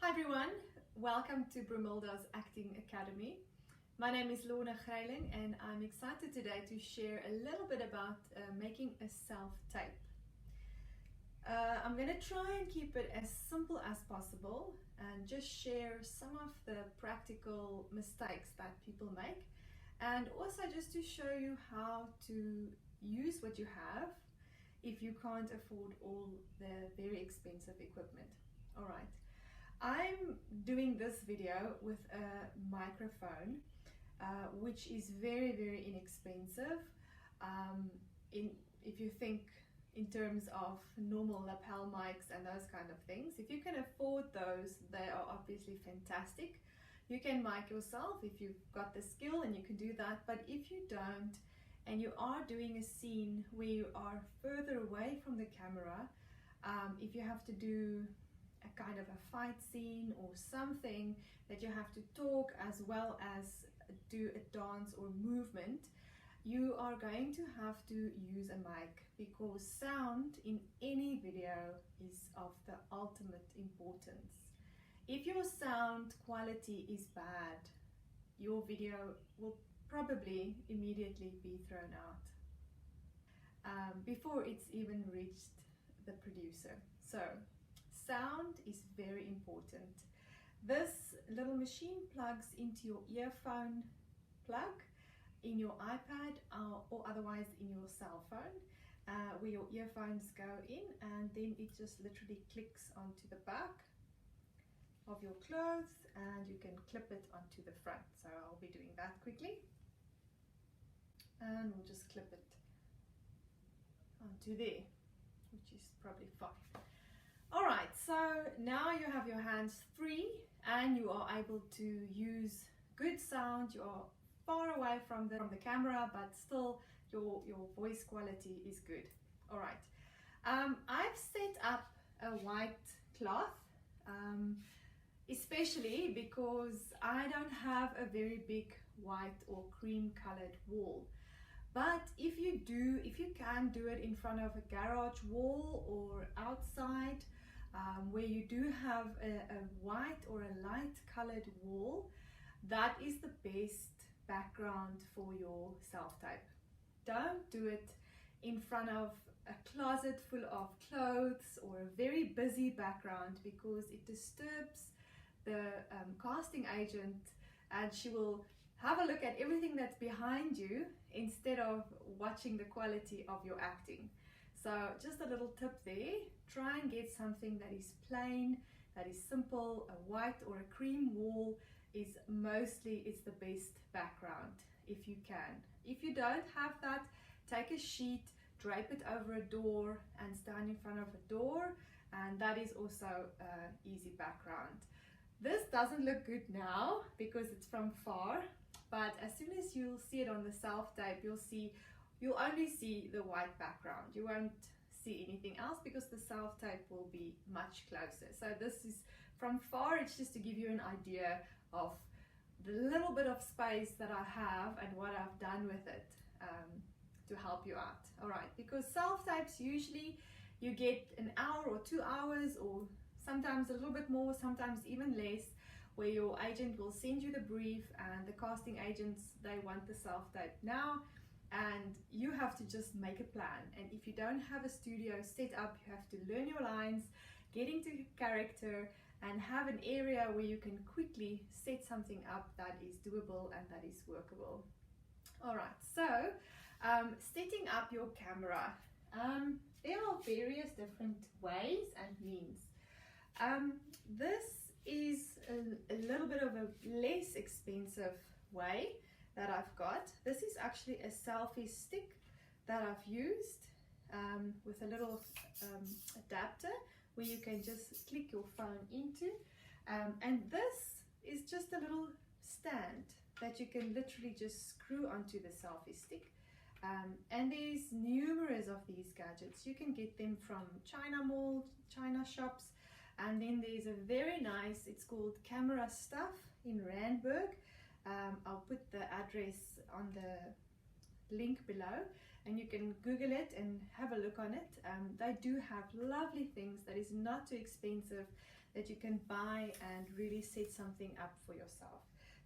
Hi everyone, welcome to Brumilda's Acting Academy. My name is Lorna Greiling and I'm excited today to share a little bit about making a self-tape. I'm going to try and keep it as simple as possible and just share some of the practical mistakes that people make, and also just to show you how to use what you have if you can't afford all the very expensive equipment. Alright, I'm doing this video with a microphone which is very inexpensive. If you think in terms of normal lapel mics and those kind of things, if you can afford those, they are obviously fantastic. You can mic yourself if you've got the skill, and you can do that. But if you don't, and you are doing a scene where you are further away from the camera, if you have to do a kind of a fight scene or something that you have to talk as well as do a dance or movement, you are going to have to use a mic, because sound in any video is of the ultimate importance. If your sound quality is bad, your video will probably immediately be thrown out before it's even reached the producer. So sound is very important. This little machine plugs into your earphone plug in your iPad or otherwise in your cell phone, where your earphones go in, and then it just literally clicks onto the back of your clothes and you can clip it onto the front. So I'll be doing that quickly, and we'll just clip it onto there, which is probably fine. Alright, so now you have your hands free and you are able to use good sound. You are far away from the camera, but still your voice quality is good. Alright, I've set up a white cloth, especially because I don't have a very big white or cream colored wall. But if you can do it in front of a garage wall or outside, where you do have a white or a light colored wall, that is the best background for your self-tape. Don't do it in front of a closet full of clothes or a very busy background, because it disturbs the casting agent, and she will have a look at everything that's behind you instead of watching the quality of your acting. So just a little tip there, try and get something that is plain, that is simple. A white or a cream wall is it's the best background if you can. If you don't have that, take a sheet, drape it over a door and stand in front of a door, and that is also an easy background. This doesn't look good now because it's from far, but as soon as you'll see it on the self-tape, you'll only see the white background. You won't see anything else because the self-tape will be much closer. So this is from far, it's just to give you an idea of the little bit of space that I have and what I've done with it to help you out. Alright, because self-tapes usually you get an hour or 2 hours, or sometimes a little bit more, sometimes even less, where your agent will send you the brief and the casting agents, they want the self-tape now, and you have to just make a plan. And if you don't have a studio set up, you have to learn your lines, get into character, and have an area where you can quickly set something up that is doable and that is workable. Alright, so setting up your camera. There are various different ways and means. This is a little bit of a less expensive way that I've got. This is actually a selfie stick that I've used with a little adapter where you can just click your phone into, and this is just a little stand that you can literally just screw onto the selfie stick. And there's numerous of these gadgets. You can get them from China Mall, China shops, and then there's a very nice, it's called Camera Stuff in Randburg. I'll put the address on the link below, and you can Google it and have a look on it. They do have lovely things that is not too expensive, that you can buy and really set something up for yourself.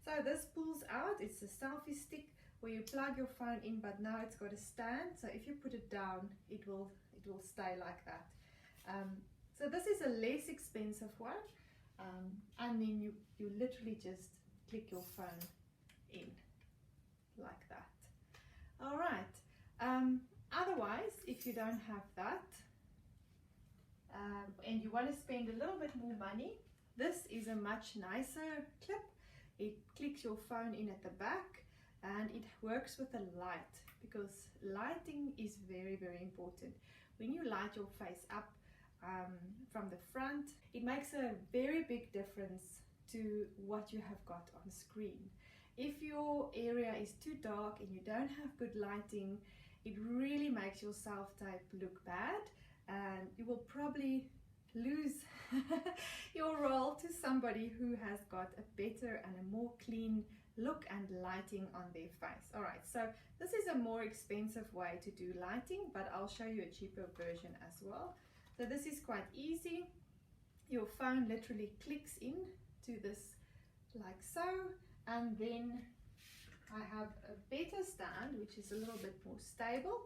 So this pulls out. It's a selfie stick where you plug your phone in, but now it's got a stand, so if you put it down, it will stay like that. So this is a less expensive one, and then you literally just click your phone in like that. All right. Otherwise, if you don't have that, and you want to spend a little bit more money, this is a much nicer clip. It clicks your phone in at the back, and it works with the light, because lighting is very, very important. When you light your face up from the front, it makes a very big difference to what you have got on screen. If your area is too dark and you don't have good lighting, it really makes your self-tape look bad, and you will probably lose your role to somebody who has got a better and a more clean look and lighting on their face. All right, so this is a more expensive way to do lighting, but I'll show you a cheaper version as well. So this is quite easy. Your phone literally clicks in to this like so, and then I have a better stand which is a little bit more stable,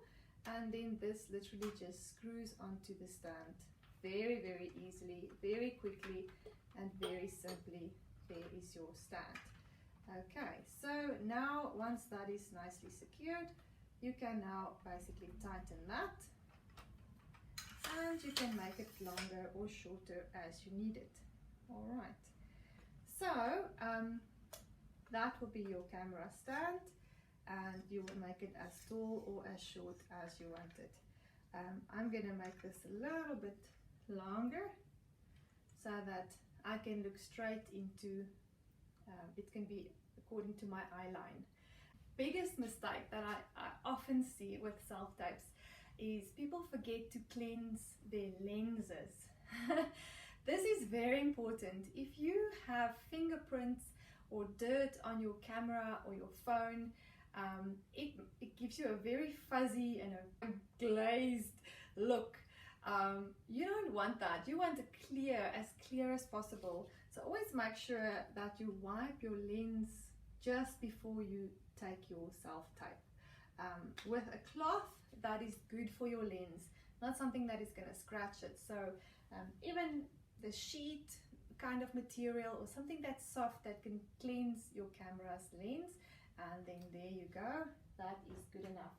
and then this literally just screws onto the stand very, very easily, very quickly, and very simply. There is your stand. Okay, so now once that is nicely secured, you can now basically tighten that, and you can make it longer or shorter as you need it. All right, so that will be your camera stand, and you will make it as tall or as short as you want it. I'm going to make this a little bit longer so that I can look straight into it, can be according to my eye line. Biggest mistake that I often see with self-tapes is people forget to cleanse their lenses. This is very important. If you have fingerprints or dirt on your camera or your phone, it gives you a very fuzzy and a glazed look. You don't want that. You want it as clear as possible. So always make sure that you wipe your lens just before you take your self-tape. With a cloth that is good for your lens, not something that is going to scratch it. So even the sheet kind of material or something that's soft that can cleanse your camera's lens, and then there you go, that is good enough.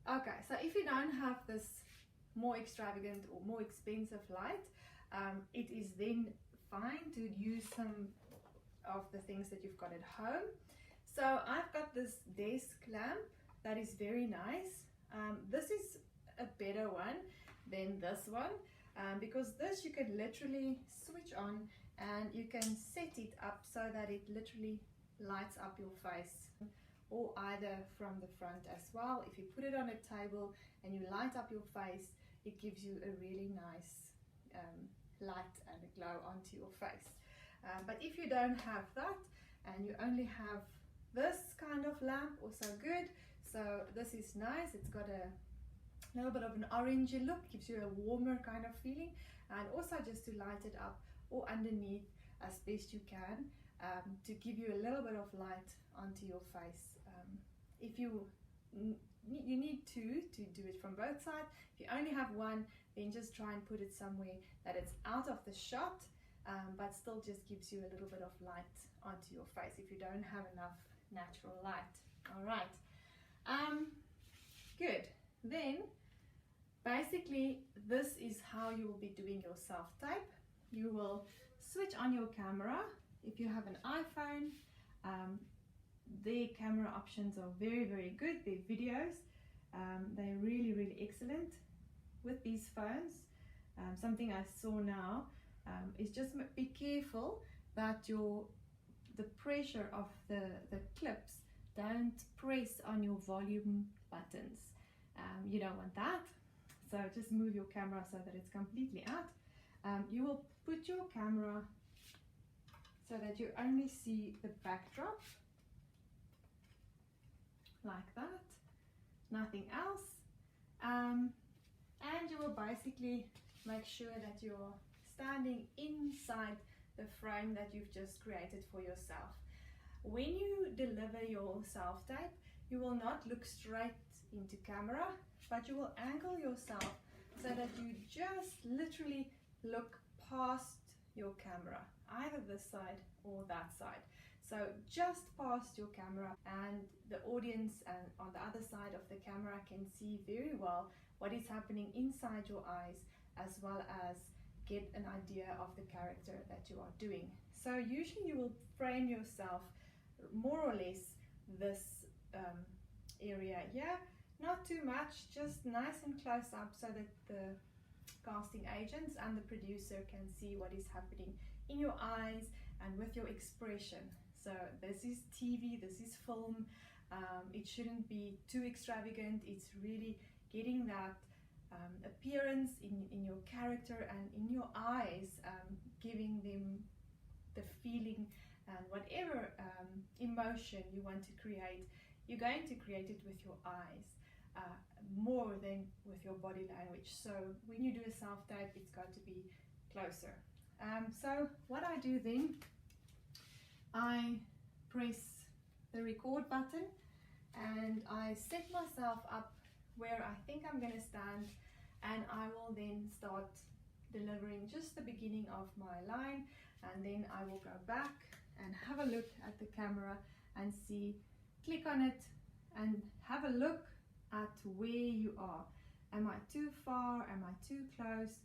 Okay, so if you don't have this more extravagant or more expensive light, it is then fine to use some of the things that you've got at home. So I've got this desk lamp that is very nice. This is a better one than this one, because this you can literally switch on and you can set it up so that it literally lights up your face, or either from the front as well. If you put it on a table and you light up your face, it gives you a really nice light and a glow onto your face. But if you don't have that and you only have this kind of lamp, also good. So this is nice. It's got a little bit of an orangey look, gives you a warmer kind of feeling, and also just to light it up or underneath as best you can, to give you a little bit of light onto your face. If you need to do it from both sides. If you only have one, then just try and put it somewhere that it's out of the shot, but still just gives you a little bit of light onto your face if you don't have enough natural light. All right, good. Then basically this is how you will be doing your self-tape. You will switch on your camera. If you have an iPhone, their camera options are very, very good. Their videos, they're really, really excellent with these phones. Something I saw now is just be careful that the pressure of the clips don't press on your volume buttons. You don't want that, so just move your camera so that it's completely out. You will put your camera so that you only see the backdrop, like that, nothing else. And you will basically make sure that you're standing inside the frame that you've just created for yourself. When you deliver your self-tape, you will not look straight into camera, but you will angle yourself so that you just literally look past your camera, either this side or that side. So just past your camera, and the audience and on the other side of the camera can see very well what is happening inside your eyes, as well as get an idea of the character that you are doing. So usually you will frame yourself more or less this area here, not too much, just nice and close up so that the casting agents and the producer can see what is happening in your eyes and with your expression. So this is TV, this is film. It shouldn't be too extravagant. It's really getting that appearance in your character and in your eyes, giving them the feeling and whatever emotion you want to create. You're going to create it with your eyes more than with your body language. So when you do a self-tape, it's got to be closer. So what I do then, I press the record button and I set myself up where I think I'm going to stand, and I will then start delivering just the beginning of my line, and then I will go back and have a look at the camera and see, click on it and have a look at where you are. Am I too far? Am I too close?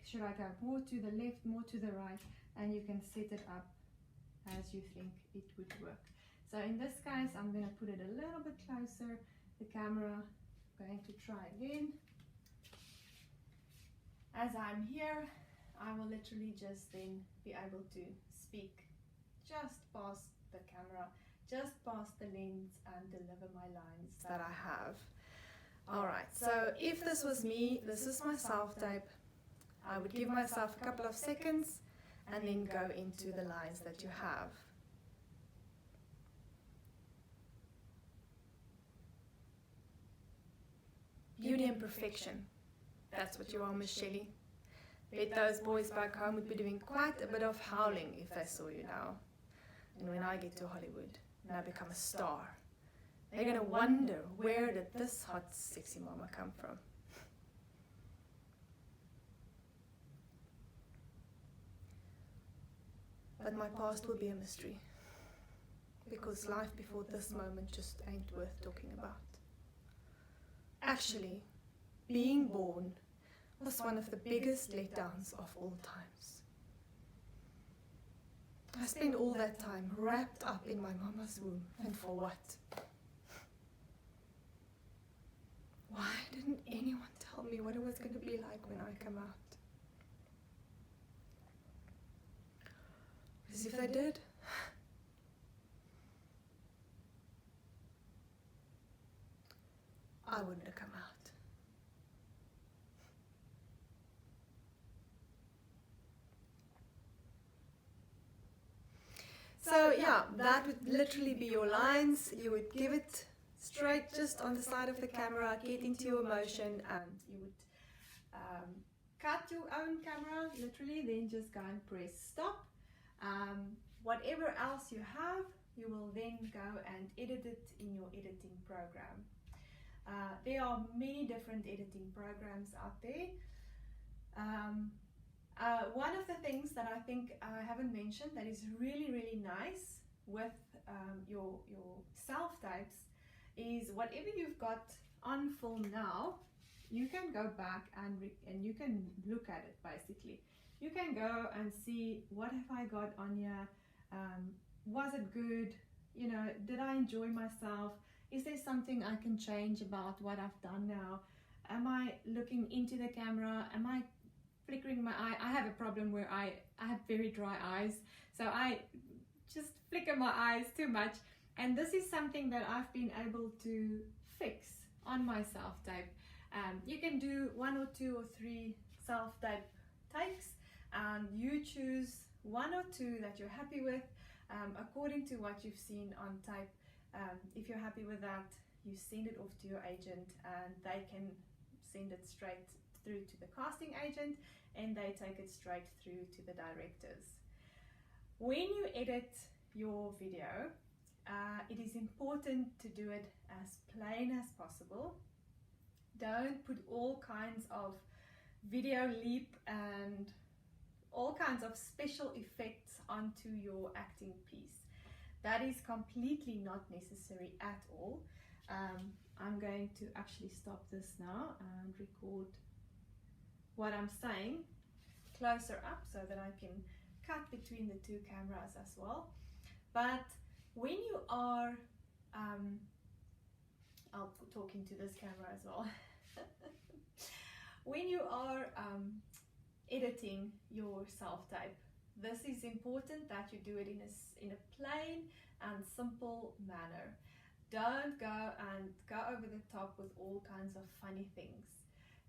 Should I go more to the left, more to the right? And you can set it up as you think it would work. So in this case, I'm going to put it a little bit closer, the camera. I'm going to try again. As I'm here, I will literally just then be able to speak just past the camera, just past the lens, and deliver my lines that I have. Alright, so if this was me, this is my self-tape, I would give myself a couple of seconds and then go into the lines that you have. Beauty and perfection. That's what you are, Miss Shelley. Bet those boys back home would be doing quite a bit of howling if they saw you now. And when I get to Hollywood and I become a star, they're going to wonder, where did this hot, sexy mama come from? But my past will be a mystery, because life before this moment just ain't worth talking about. Actually, being born was one of the biggest letdowns of all times. I spent all that time wrapped up in my mama's womb, and for what? Why didn't anyone tell me what it was going to be like when I come out? Because if they did, I wouldn't have come out. So yeah, that would literally be your lines. You would give it straight just on the side of the camera, get into your emotion, and you would cut your own camera, literally, then just go and press stop. Whatever else you have, you will then go and edit it in your editing program. There are many different editing programs out there. One of the things that I think I haven't mentioned that is really, really nice with your self-tapes is whatever you've got on film now, you can go back and you can look at it basically. You can go and see, what have I got on here? Was it good? You know, did I enjoy myself? Is there something I can change about what I've done now? Am I looking into the camera? Am I flickering my eye? I have a problem where I have very dry eyes, so I just flicker my eyes too much, and this is something that I've been able to fix on my self-tape. You can do 1 or 2 or 3 self-tape takes, and you choose 1 or 2 that you're happy with according to what you've seen on tape. If you're happy with that, you send it off to your agent and they can send it straight through to the casting agent, and they take it straight through to the directors. When you edit your video, it is important to do it as plain as possible. Don't put all kinds of video leap and all kinds of special effects onto your acting piece. That is completely not necessary at all. I'm going to actually stop this now and record what I'm saying closer up so that I can cut between the two cameras as well. But when you are, I'll talk into this camera as well. When you are editing your self-tape, this is important that you do it in a plain and simple manner. Don't go over the top with all kinds of funny things.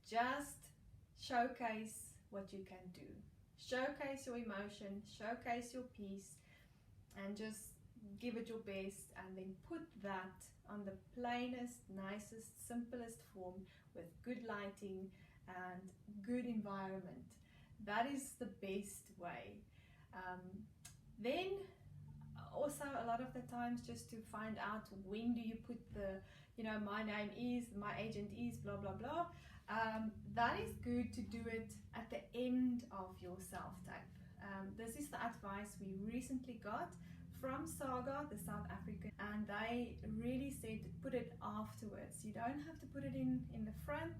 Just showcase what you can do. Showcase your emotion, showcase your piece, and just give it your best, and then put that on the plainest, nicest, simplest form with good lighting and good environment. That is the best way. Then also a lot of the times, just to find out when do you put the, my name is, my agent is, blah blah blah, that is good to do it at the end of your self-tape. This is the advice we recently got from Saga, the South African, and they really said put it afterwards. You don't have to put it in the front.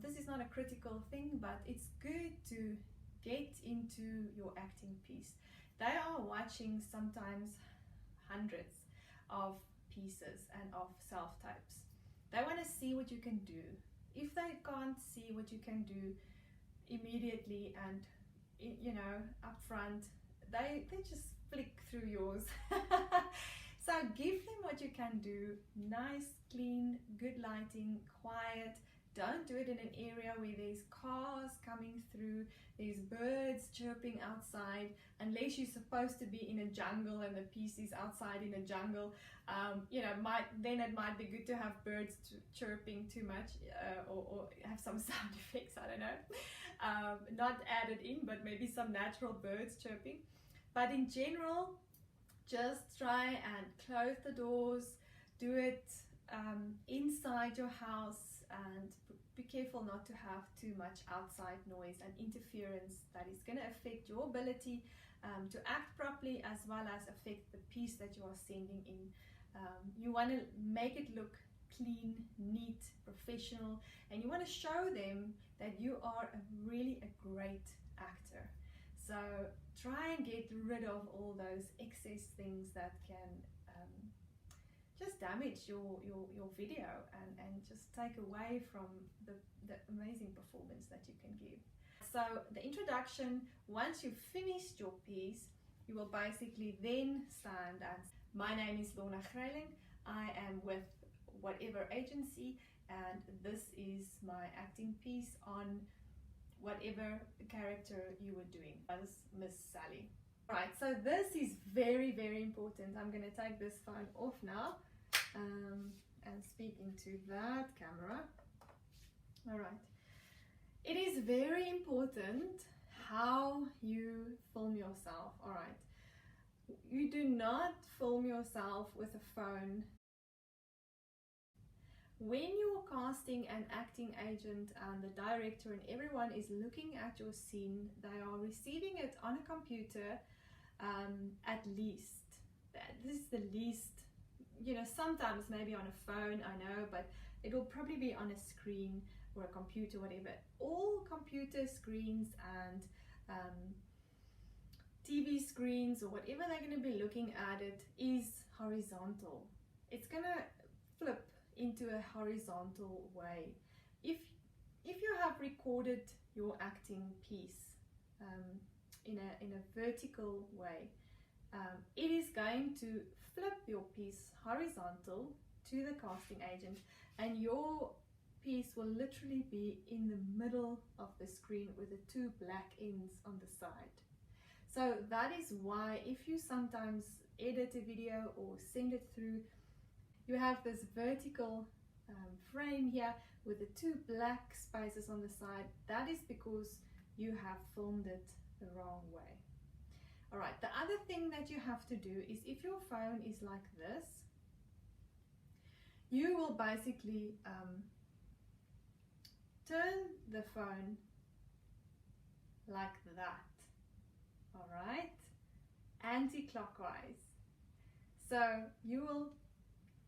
This is not a critical thing, but it's good to get into your acting piece. They are watching sometimes hundreds of pieces and of self-tapes. They want to see what you can do. If they can't see what you can do immediately and up front, they just flick through yours. So give them what you can do. Nice, clean, good lighting, quiet. Don't do it in an area where there's cars coming through, there's birds chirping outside, unless you're supposed to be in a jungle and the piece is outside in a jungle. Then it might be good to have birds chirping too much, or have some sound effects, I don't know. Not added in, but maybe some natural birds chirping. But in general, just try and close the doors, do it inside your house, and be careful not to have too much outside noise and interference that is going to affect your ability to act properly, as well as affect the piece that you are sending in. You want to make it look clean, neat, professional, and you want to show them that you are really a great actor. So try and get rid of all those excess things that can just damage your video and just take away from the amazing performance that you can give. So the introduction, once you've finished your piece, you will basically then stand and, my name is Lorna Greyling, I am with whatever agency, and this is my acting piece on whatever character you were doing as Miss Sally. Alright, so this is very, very important. I'm going to take this phone off now and speak into that camera. Alright, it is very important how you film yourself. Alright, you do not film yourself with a phone. When your casting and acting agent and the director and everyone is looking at your scene, they are receiving it on a computer, at least. This is the least, sometimes maybe on a phone, I know, but it will probably be on a screen or a computer, whatever. All computer screens and TV screens or whatever they're going to be looking at it is horizontal. It's going to flip into a horizontal way. If you have recorded your acting piece in a vertical way, it is going to flip your piece horizontal to the casting agent, and your piece will literally be in the middle of the screen with the two black ends on the side. So that is why if you sometimes edit a video or send it through, you have this vertical frame here with the two black spaces on the side. That is because you have filmed it the wrong way. All right, the other thing that you have to do is, if your phone is like this, you will basically turn the phone like that, all right, anti-clockwise. So you will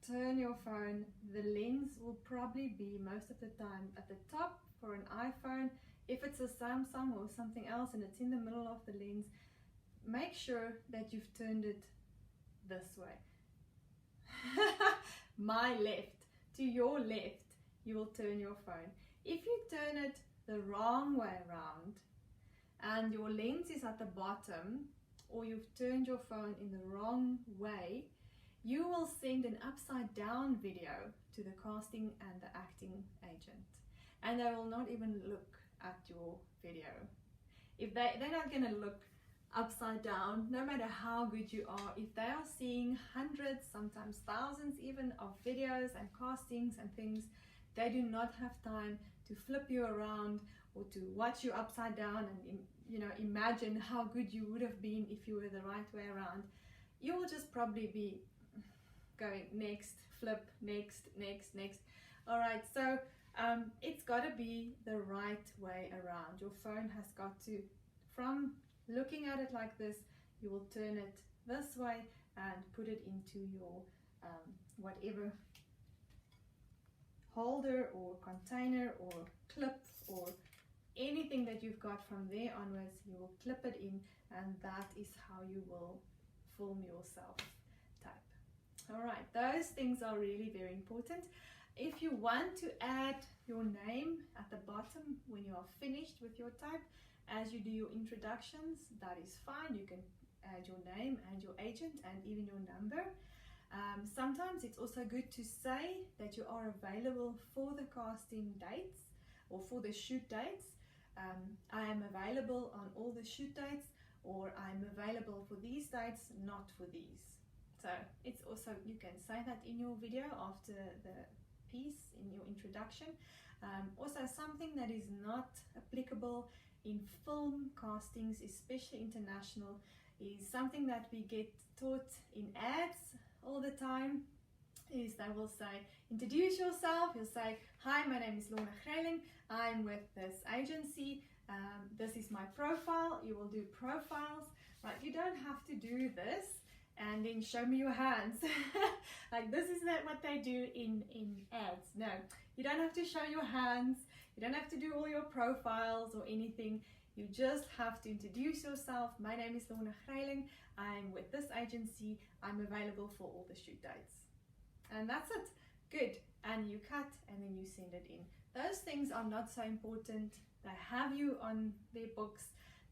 turn your phone, the lens will probably be most of the time at the top for an iPhone. If it's a Samsung or something else and it's in the middle of the lens, make sure that you've turned it this way. My left, to your left, you will turn your phone. If you turn it the wrong way around and your lens is at the bottom, or you've turned your phone in the wrong way, you will send an upside down video to the casting and the acting agent, and they will not even look at your video. If they're not going to look upside down, no matter how good you are. If they are seeing hundreds, sometimes thousands even, of videos and castings and things, they do not have time to flip you around or to watch you upside down and, you know, imagine how good you would have been if you were the right way around. You will just probably be going next, flip, next, next, next. All right, so it's got to be the right way around. Your phone has got to, from looking at it like this, you will turn it this way and put it into your whatever holder or container or clip or anything that you've got. From there onwards, you will clip it in, and that is how you will film yourself type. All right, those things are really very important. If you want to add your name at the bottom when you are finished with your type, as you do your introductions, that is fine. You can add your name and your agent and even your number. Sometimes it's also good to say that you are available for the casting dates or for the shoot dates. I am available on all the shoot dates, or I'm available for these dates, not for these. So it's also, you can say that in your video after the piece, in your introduction. Also, something that is not applicable in film castings, especially international, is something that we get taught in ads all the time, is they will say, introduce yourself. You'll say, hi, my name is Lorna Greyling, I'm with this agency, this is my profile. You will do profiles, right? You don't have to do this and then show me your hands. Like, this is not what they do in ads. No, you don't have to show your hands. You don't have to do all your profiles or anything. You just have to introduce yourself. My name is Lorna Greyling. I'm with this agency. I'm available for all the shoot dates. And that's it. Good. And you cut and then you send it in. Those things are not so important. They have you on their books.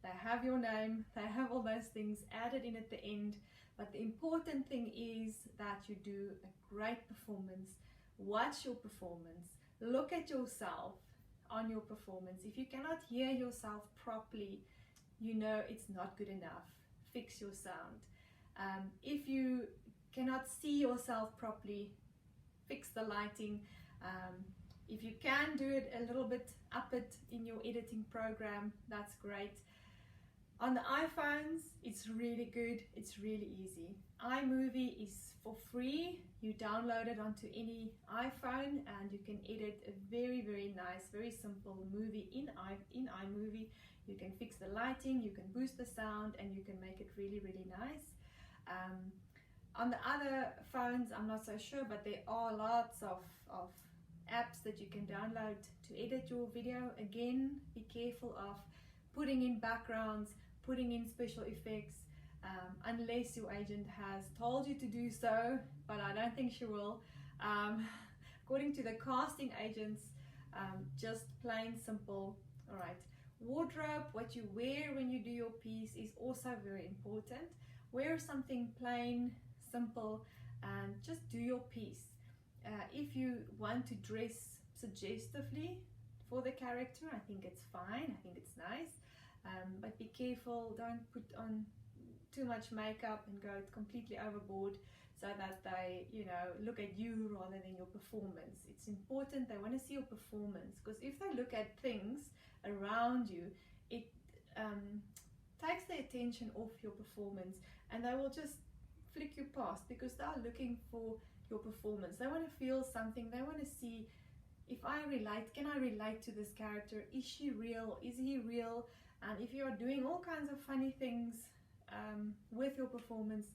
They have your name. They have all those things added in at the end. But the important thing is that you do a great performance. Watch your performance. Look at yourself on your performance. If you cannot hear yourself properly, you know it's not good enough. Fix your sound. If you cannot see yourself properly, fix the lighting. If you can do it a little bit, up it in your editing program, that's great. On the iPhones, it's really good, it's really easy. iMovie is for free. You download it onto any iPhone and you can edit a very, very nice, very simple movie in iMovie. You can fix the lighting, you can boost the sound, and you can make it really, really nice. On the other phones, I'm not so sure, but there are lots of apps that you can download to edit your video. Again, be careful of putting in backgrounds, putting in special effects, unless your agent has told you to do so, but I don't think she will. According to the casting agents, just plain simple. All right, wardrobe, what you wear when you do your piece, is also very important. Wear something plain, simple, and just do your piece. If you want to dress suggestively for the character, I think it's fine, I think it's nice. But be careful, don't put on too much makeup and go completely overboard. so that they, you know, look at you rather than your performance. It's important, they want to see your performance, because if they look at things around you, it takes their attention off your performance, and they will just flick you past because they're looking for your performance. They want to feel something, they want to see, if I relate, can I relate to this character? Is she real? Is he real? And if you are doing all kinds of funny things with your performance,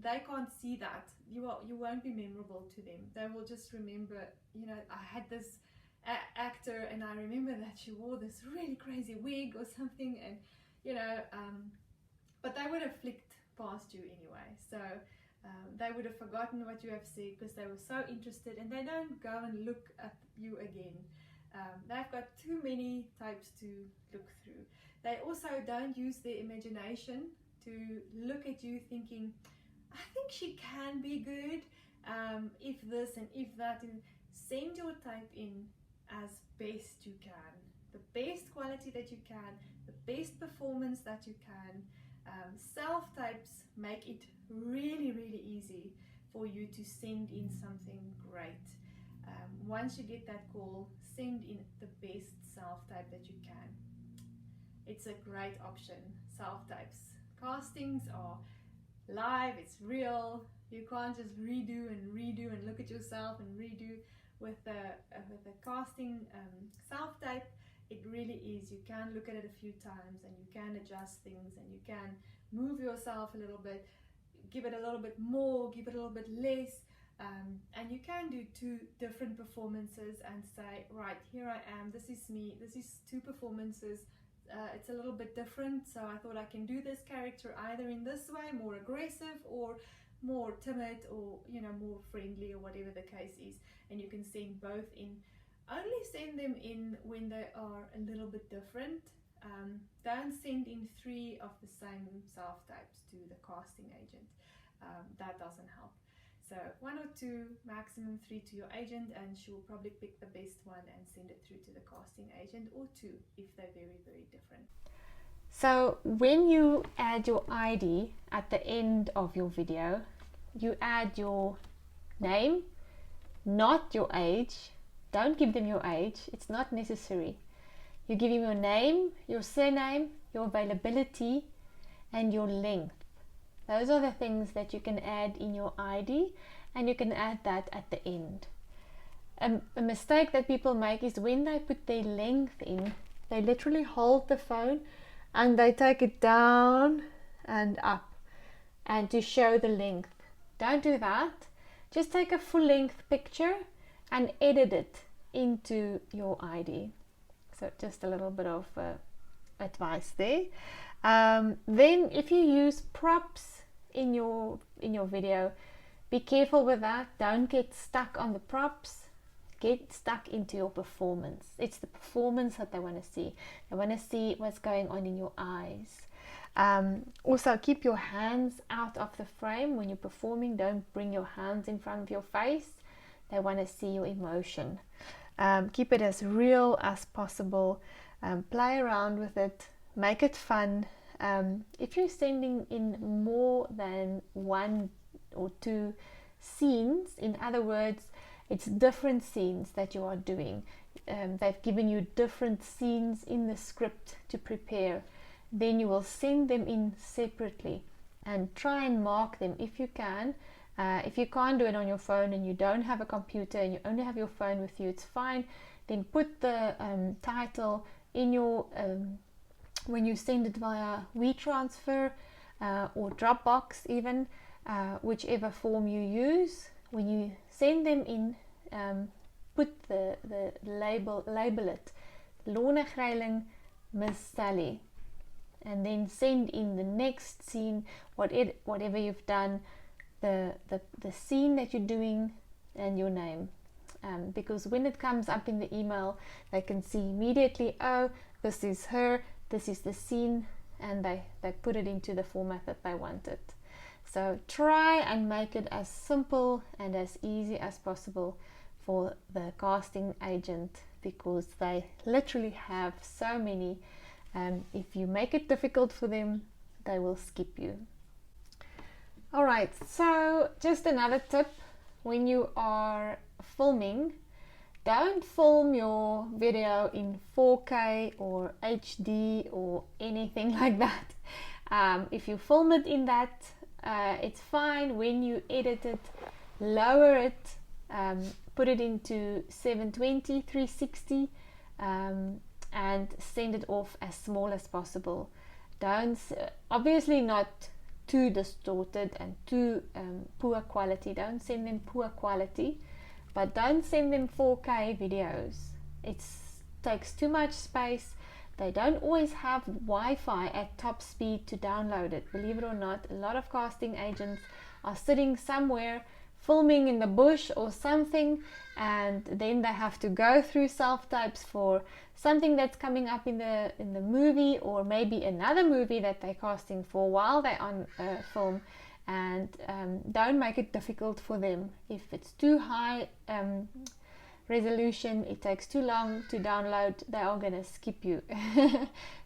they can't see that. You won't be memorable to them. They will just remember, you know, I had this actor and I remember that she wore this really crazy wig or something, and you know, but they would have flicked past you anyway. So they would have forgotten what you have said because they were so interested, and they don't go and look at you again. They've got too many types to look through. They also don't use their imagination to look at you thinking, I think she can be good, if this and if that, and send your type in as best you can, the best quality that you can, the best performance that you can. Self types make it really, really easy for you to send in something great. Once you get that call, send in the best self type that you can. It's a great option. Self types. Castings are live, it's real. You can't just redo and look at yourself and redo. With the casting self type, it really is. You can look at it a few times and you can adjust things and you can move yourself a little bit, give it a little bit more, give it a little bit less, and you can do two different performances and say, right, here I am, this is me, this is two performances. It's a little bit different, so I thought I can do this character either in this way, more aggressive, or more timid, or you know, more friendly, or whatever the case is. And you can send both in. Only send them in when they are a little bit different. Don't send in 3 of the same self types to the casting agent. That doesn't help. So 1 or 2, maximum 3 to your agent, and she will probably pick the best one and send it through to the casting agent, or 2 if they're very, very different. So when you add your ID at the end of your video, you add your name, not your age. Don't give them your age, it's not necessary. You give them your name, your surname, your availability, and your length. Those are the things that you can add in your ID, and you can add that at the end. A mistake that people make is when they put their length in, they literally hold the phone and they take it down and up and to show the length. Don't do that. Just take a full length picture and edit it into your ID. So just a little bit of advice there. Then if you use props in your video, be careful with that. Don't get stuck on the props. Get stuck into your performance. It's the performance that they want to see. They want to see what's going on in your eyes. Also, keep your hands out of the frame when you're performing. Don't bring your hands in front of your face. They want to see your emotion. Keep it as real as possible. Play around with it. Make it fun. If you're sending in more than 1 or 2 scenes, in other words, it's different scenes that you are doing. They've given you different scenes in the script to prepare. Then you will send them in separately and try and mark them if you can. If you can't do it on your phone and you don't have a computer and you only have your phone with you, it's fine. Then put the title in your when you send it via WeTransfer or Dropbox even, whichever form you use. When you send them in, put the label it Lorna Greiling, Miss Sally, and then send in the next scene, whatever you've done, the scene that you're doing and your name, because when it comes up in the email, they can see immediately, oh, this is her, this is the scene, and they put it into the format that they want it. So try and make it as simple and as easy as possible for the casting agent, because they literally have so many. If you make it difficult for them, they will skip you. Alright, so just another tip: when you are filming, don't film your video in 4K or HD or anything like that. If you film it in that, it's fine. When you edit it, lower it, put it into 720, 360, and send it off as small as possible. Don't, obviously not too distorted and too poor quality. Don't send them poor quality, but don't send them 4K videos. It takes too much space. They don't always have Wi-Fi at top speed to download it. Believe it or not, a lot of casting agents are sitting somewhere filming in the bush or something, and then they have to go through self-tapes for something that's coming up in the movie, or maybe another movie that they're casting for while they're on film. And don't make it difficult for them. If it's too high resolution, it takes too long to download, they are going to skip you.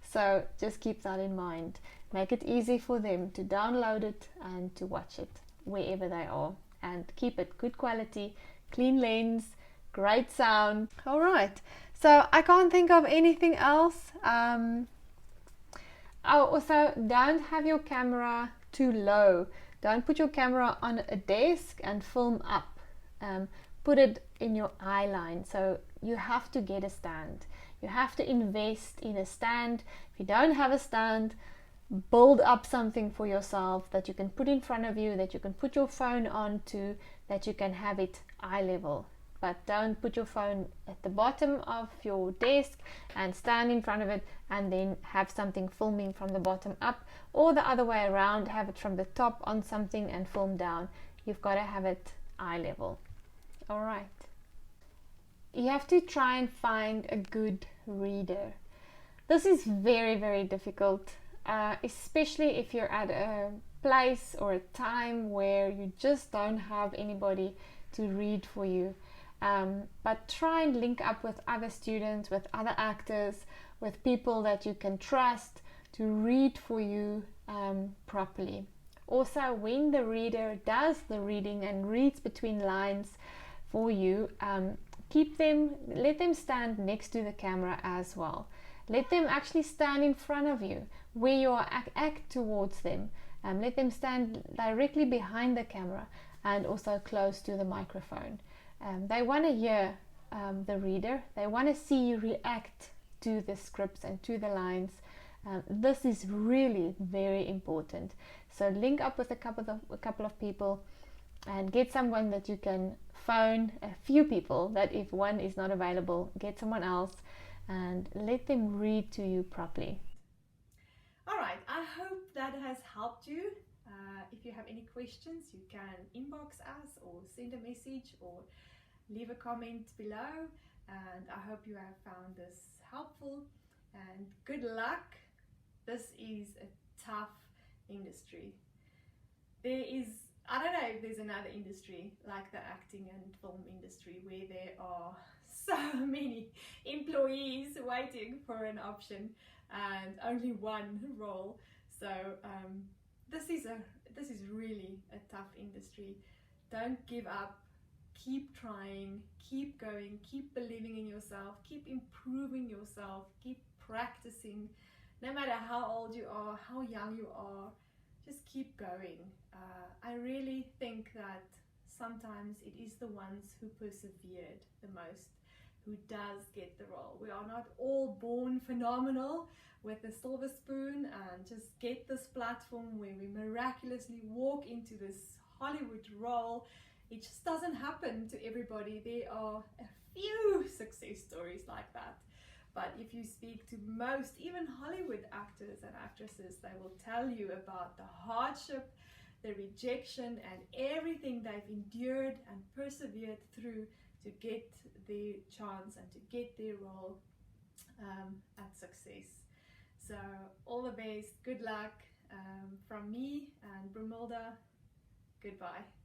So just keep that in mind. Make it easy for them to download it and to watch it wherever they are, and keep it good quality, clean lens, great sound. All right, so I can't think of anything else. Also, don't have your camera too low. Don't put your camera on a desk and film up. Put it in your eye line. So you have to get a stand. You have to invest in a stand. If you don't have a stand, build up something for yourself that you can put in front of you, that you can put your phone onto, that you can have it eye level. But don't put your phone at the bottom of your desk and stand in front of it and then have something filming from the bottom up, or the other way around, have it from the top on something and film down. You've got to have it eye level. All right. You have to try and find a good reader. This is very, very difficult, especially if you're at a place or a time where you just don't have anybody to read for you. But try and link up with other students, with other actors, with people that you can trust to read for you properly. Also, when the reader does the reading and reads between lines for you, let them stand next to the camera as well. Let them actually stand in front of you where you are, act towards them. Let them stand directly behind the camera and also close to the microphone. They want to hear the reader. They want to see you react to the scripts and to the lines. This is really very important. So link up with a couple of people and get someone that you can phone, a few people, that if one is not available, get someone else and let them read to you properly. All right, I hope that has helped you. If you have any questions, you can inbox us or send a message or leave a comment below, and I hope you have found this helpful, and good luck. This is a tough industry. I don't know if there's another industry like the acting and film industry where there are so many employees waiting for an option and only one role. So this is really a tough industry. Don't give up. Keep trying, keep going, keep believing in yourself, keep improving yourself, keep practicing. No matter how old you are, how young you are, just keep going. I really think that sometimes it is the ones who persevered the most who does get the role. We are not all born phenomenal with a silver spoon and just get this platform where we miraculously walk into this Hollywood role. It just doesn't happen to everybody. There are a few success stories like that. But if you speak to most, even Hollywood actors and actresses, they will tell you about the hardship, the rejection, and everything they've endured and persevered through to get their chance and to get their role at success. So all the best, good luck from me and Brumilda. Goodbye.